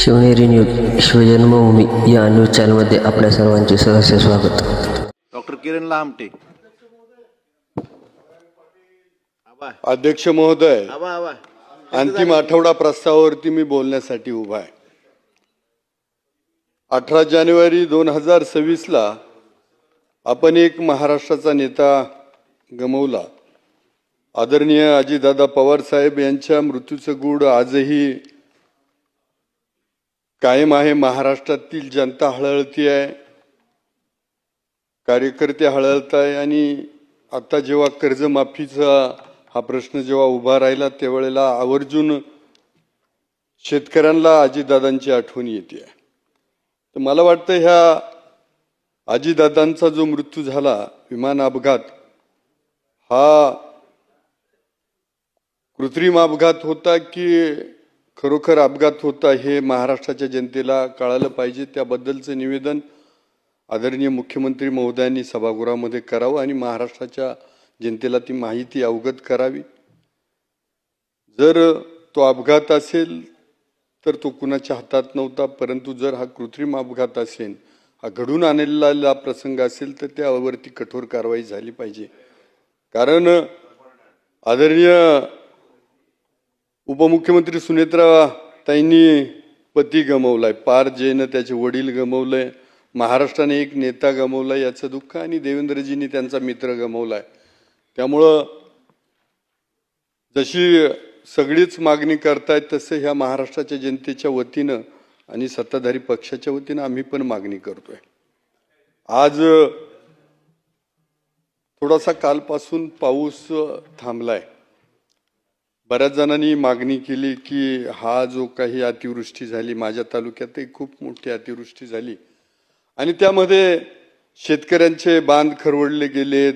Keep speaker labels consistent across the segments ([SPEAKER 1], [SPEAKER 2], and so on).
[SPEAKER 1] Shivneri news शिवजन्मभूमी या news चॅनलमध्ये आपल्या सर्वांचे सहर्ष स्वागत.
[SPEAKER 2] डॉक्टर किरण लामटे.
[SPEAKER 3] अध्यक्ष महोदय,
[SPEAKER 2] आवा आवा
[SPEAKER 3] अंतिम आठवडा प्रस्तावावरती मी बोलण्यासाठी उभा आहे. 18 जानेवारी 2026 ला आपण एक महाराष्ट्राचा नेता गमावला. आदरणीय अजितदादा पवार साहेब यांच्या मृत्यूचं गूढ आजही कायम आहे. महाराष्ट्रातील जनता हळहळती आहे, कार्यकर्ते हळहळत आहे. आणि आता जेव्हा कर्जमाफीचा हा प्रश्न जेव्हा उभा राहिला त्यावेळेला आवर्जून शेतकऱ्यांना अजितदादांची आठवण येते. तर मला वाटतं ह्या अजितदादांचा जो मृत्यू झाला विमान अपघात, हा कृत्रिम अपघात होता की खरोखर अपघात होता हे महाराष्ट्राच्या जनतेला कळालं पाहिजे. त्याबद्दलचं निवेदन आदरणीय मुख्यमंत्री महोदयांनी सभागृहामध्ये करावं आणि महाराष्ट्राच्या जनतेला ती माहिती अवगत करावी. जर तो अपघात असेल तर तो कुणाच्या हातात नव्हता, परंतु जर हा कृत्रिम अपघात असेल, हा घडून आणलेला प्रसंग असेल तर त्यावरती कठोर कारवाई झाली पाहिजे. कारण आदरणीय उपमुख्यमंत्री सुनेत्राताईंनी पती गमावलाय, पार जैन त्याचे वडील गमावलंय, महाराष्ट्राने एक नेता गमावला याचं दुःख, आणि देवेंद्रजींनी त्यांचा मित्र गमावलाय. त्यामुळं जशी सगळीच मागणी करतायत तसं ह्या महाराष्ट्राच्या जनतेच्या वतीनं आणि सत्ताधारी पक्षाच्या वतीनं आम्ही पण मागणी करतोय. आज थोडासा कालपासून पाऊस थांबलाय. बऱ्याच जणांनी मागणी केली की हा जो काही अतिवृष्टी झाली, माझ्या तालुक्यातही खूप मोठी अतिवृष्टी झाली आणि त्यामध्ये शेतकऱ्यांचे बांध खरवडले गेलेत,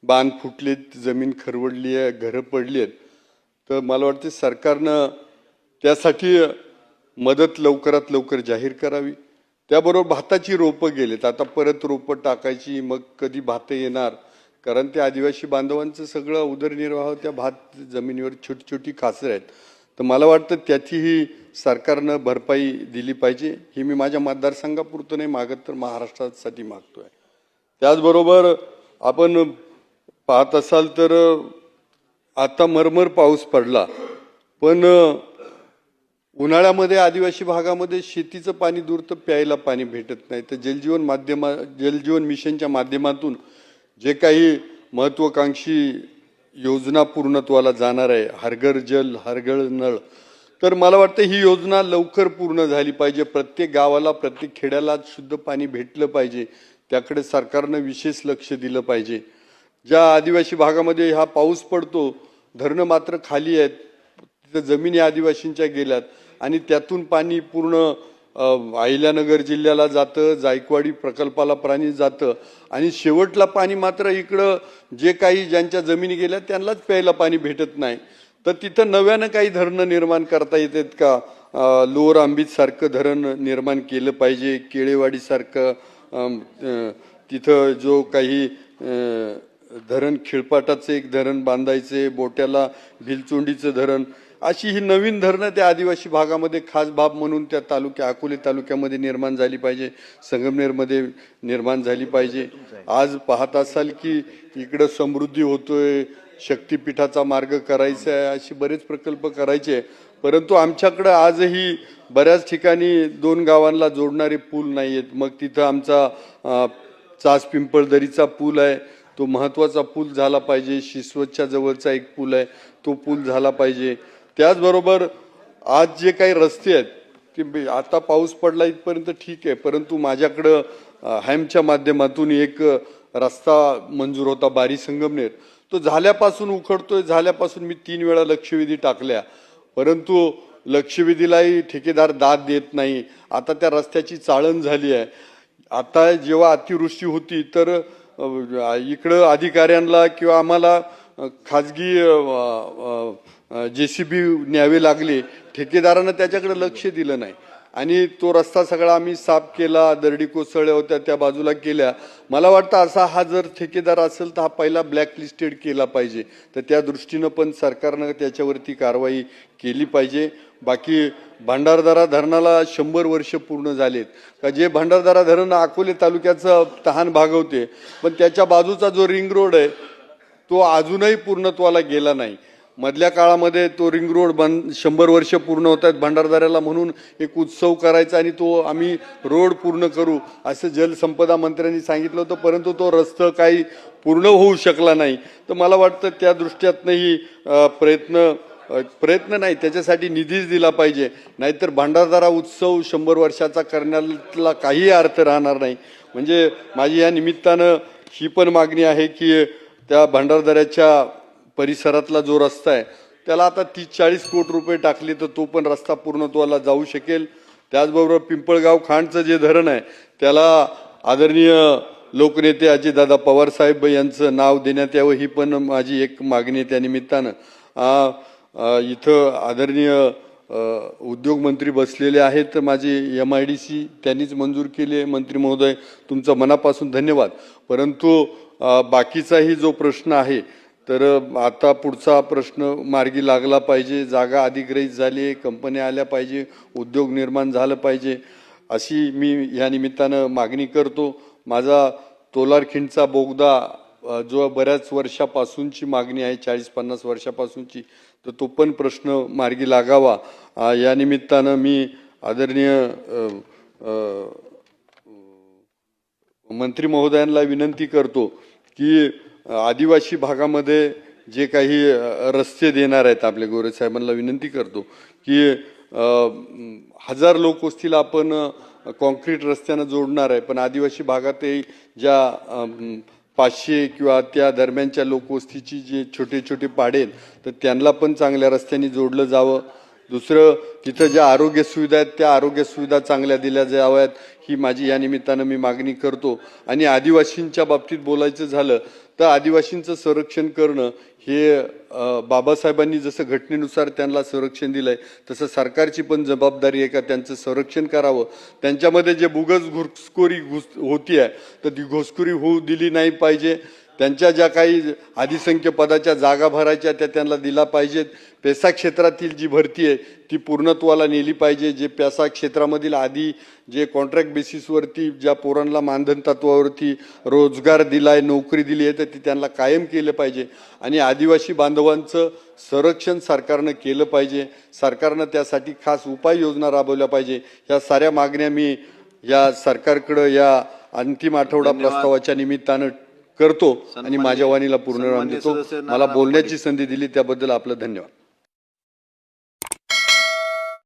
[SPEAKER 3] बांध फुटलेत, जमीन खरवडली आहे, घरं पडली आहेत. तर मला वाटते सरकारनं त्यासाठी मदत लवकरात लवकर जाहीर करावी. त्याबरोबर भाताची रोपं गेलेत, आता परत रोपं टाकायची, मग कधी भात येणार, कारण त्या आदिवासी बांधवांचं सगळं उदरनिर्वाह त्या भात जमिनीवर छोटी छोटी खाचर आहेत. तर मला वाटतं त्याचीही सरकारनं भरपाई दिली पाहिजे. ही मी माझ्या मतदारसंघापुरतं नाही मागत तर महाराष्ट्रासाठी मागतोय. त्याचबरोबर आपण पाहत असाल तर आता मरमर पाऊस पडला, पण उन्हाळ्यामध्ये आदिवासी भागामध्ये शेतीचं पाणी दूर तर प्यायला पाणी भेटत नाही. तर जलजीवन मिशनच्या माध्यमातून जे काही महत्वाकांक्षी योजना पूर्णत्वाला जाणार आहे, हर घर जल हर घर नळ, तर मला वाटतं ही योजना लवकर पूर्ण झाली पाहिजे. प्रत्येक गावाला, प्रत्येक खेड्याला शुद्ध पाणी भेटलं पाहिजे. त्याकडे सरकारनं विशेष लक्ष दिलं पाहिजे. ज्या आदिवासी भागामध्ये हा पाऊस पडतो, धरणं मात्र खाली आहेत, तिथं जमिनी आदिवासींच्या गेल्यात आणि त्यातून पाणी पूर्ण अहिल्यानगर जिल्ह्याला जातं, जायकवाडी प्रकल्पाला पाणी जातं आणि शेवटला पाणी मात्र इकडं जे काही ज्यांच्या जमिनी गेल्या त्यांनाच प्यायला पाणी भेटत नाही. तर तिथं नव्यानं काही धरणं निर्माण करता येतात का? लोअर आंबीत सारखं धरण निर्माण केलं पाहिजे, केळेवाडीसारखं तिथं जो काही धरण, खिळपाटाचं एक धरण बांधायचे, बोट्याला भिलचोंडीचं धरण, अशी ही नवीन धरणं त्या आदिवासी भागामध्ये खास बाब म्हणून त्या अकोले तालुक्यामध्ये निर्माण झाली पाहिजे, संगमनेरमध्ये निर्माण झाली पाहिजे. आज पाहत असाल की इकडं समृद्धी होतोय, शक्तिपीठाचा मार्ग करायचा आहे, असे बरेच प्रकल्प करायचे, परंतु आमच्याकडं आजही बऱ्याच ठिकाणी 2 गावांना जोडणारे पूल नाही आहेत. मग तिथं आमचा चास पिंपळदरीचा पूल आहे, तो महत्त्वाचा पूल झाला पाहिजे. शिसवतच्या जवळचा एक पूल आहे, तो पूल झाला पाहिजे. त्याचबरोबर आज जे काही रस्ते आहेत ते आता पाऊस पडला इथपर्यंत ठीक आहे, परंतु माझ्याकडं हॅमच्या माध्यमातून एक रस्ता मंजूर होता बारी संगमनेर, तो झाल्यापासून उखडतोय. झाल्यापासून मी 3 वेळा लक्षवेधी टाकल्या, परंतु लक्षवेधीलाही ठेकेदार दाद देत नाही. आता त्या रस्त्याची चाळण झाली आहे. आता जेव्हा अतिवृष्टी होती तर इकडं अधिकाऱ्यांना किंवा आम्हाला खाजगी JCB न्यावे लागले, ठेकेदारानं त्याच्याकडे लक्ष दिलं नाही. आणि तो रस्ता सगळा आम्ही साफ केला, दरडी कोसळल्या होत्या त्या बाजूला केल्या. मला वाटतं असा हा जर ठेकेदार असेल तर हा पहिला ब्लॅकलिस्टेड केला पाहिजे. तर त्या दृष्टीनं पण सरकारनं त्याच्यावरती कारवाई केली पाहिजे. बाकी भंडारदरा धरणाला 100 वर्ष पूर्ण झालेत का जे भंडारदरा धरण अकोले तालुक्याचा तहान भागवते, पण त्याच्या बाजूचा जो रिंग रोड आहे तो अजूनही पूर्णत्वाला गेला नाही. मधल्या काळामध्ये तो रिंग रोड 100 वर्ष पूर्ण होत आहेत भंडारदऱ्याला म्हणून एक उत्सव करायचा आणि तो आम्ही रोड पूर्ण करू असं जलसंपदा मंत्र्यांनी सांगितलं होतं, परंतु तो रस्ता काही पूर्ण होऊ शकला नाही. तर मला वाटतं त्या दृष्ट्यातनंही प्रयत्न नाही, त्याच्यासाठी निधीच दिला पाहिजे. नाहीतर भंडारदरा उत्सव 100 वर्षाचा करण्याला काही अर्थ राहणार नाही. म्हणजे माझी या निमित्तानं ही पण मागणी आहे की त्या भंडारदऱ्याच्या परिसरातला जो रस्ता आहे त्याला आता 30-40 कोटी रुपये टाकले तर तो पण रस्ता पूर्णत्वाला जाऊ शकेल. त्याचबरोबर पिंपळगाव खांडचं जे धरण आहे त्याला आदरणीय लोकनेते अजितदादा पवार साहेब यांचं नाव देण्यात यावं, ही पण माझी एक मागणी आहे. त्या निमित्तानं इथं आदरणीय उद्योगमंत्री बसलेले आहेत, माझे MIDC त्यांनीच मंजूर केले. मंत्री महोदय तुमचं मनापासून धन्यवाद. परंतु बाकीचाही जो प्रश्न आहे तर आता पुढचा प्रश्न मार्गी लागला पाहिजे. जागा अधिग्रहित झाली, कंपन्या आल्या पाहिजे, उद्योग निर्माण झालं पाहिजे अशी मी या निमित्तानं मागणी करतो. माझा तोलारखिंडचा बोगदा जो बऱ्याच वर्षापासूनची मागणी आहे, 40-50 वर्षापासूनची, तर तो पण प्रश्न मार्गी लागावा. या निमित्तानं मी आदरणीय मंत्री महोदयांना विनंती करतो की आदिवासी भागामध्ये जे काही रस्ते देणार आहेत आपल्या गोरे साहेबांना विनंती करतो की 1000 लोक वस्तीला आपण कॉन्क्रीट रस्त्यानं जोडणार आहे, पण आदिवासी भागातही ज्या 500 किंवा त्या दरम्यानच्या लोकवस्तीची जे छोटे छोटे पाडे तर त्यांना पण चांगल्या रस्त्याने जोडलं जावं. दुसरं तिथं ज्या आरोग्य सुविधा आहेत त्या आरोग्य सुविधा चांगल्या दिल्या जाव्यात, ही माझी या निमित्तानं मी मागणी करतो. आणि आदिवासींच्या बाबतीत बोलायचं झालं तर आदिवासींचं संरक्षण करणं हे बाबासाहेबांनी जसं घटनेनुसार त्यांना संरक्षण दिलंय तसं सरकारची पण जबाबदारी आहे का त्यांचं संरक्षण करावं. त्यांच्यामध्ये जे बोगस घुसखोरी होती आहे तर ती घुसखोरी होऊ दिली नाही पाहिजे. त्यांच्या ज्या काही अधिसंख्य पदाच्या जागा भरायच्या त्या त्यांना दिला पाहिजेत. पेसा क्षेत्रातील जी भरती आहे ती पूर्णत्वाला नेली पाहिजे. जे पेसा क्षेत्रामधील आधी जे कॉन्ट्रॅक्ट बेसिसवरती ज्या पोरांना मानधन तत्वावरती रोजगार दिलाय, नोकरी दिली आहे तर ती त्यांना कायम केलं पाहिजे. आणि आदिवासी बांधवांचं संरक्षण सरकारनं केलं पाहिजे. सरकारनं त्यासाठी खास उपाययोजना राबवल्या पाहिजे. ह्या साऱ्या मागण्या मी या सरकारकडं या अंतिम आठवडा प्रस्तावाच्या निमित्तानं करतो आणि माझ्या वाणीला पूर्ण विराम देतो. मला बोलण्याची संधी दिली त्याबद्दल आपलं धन्यवाद.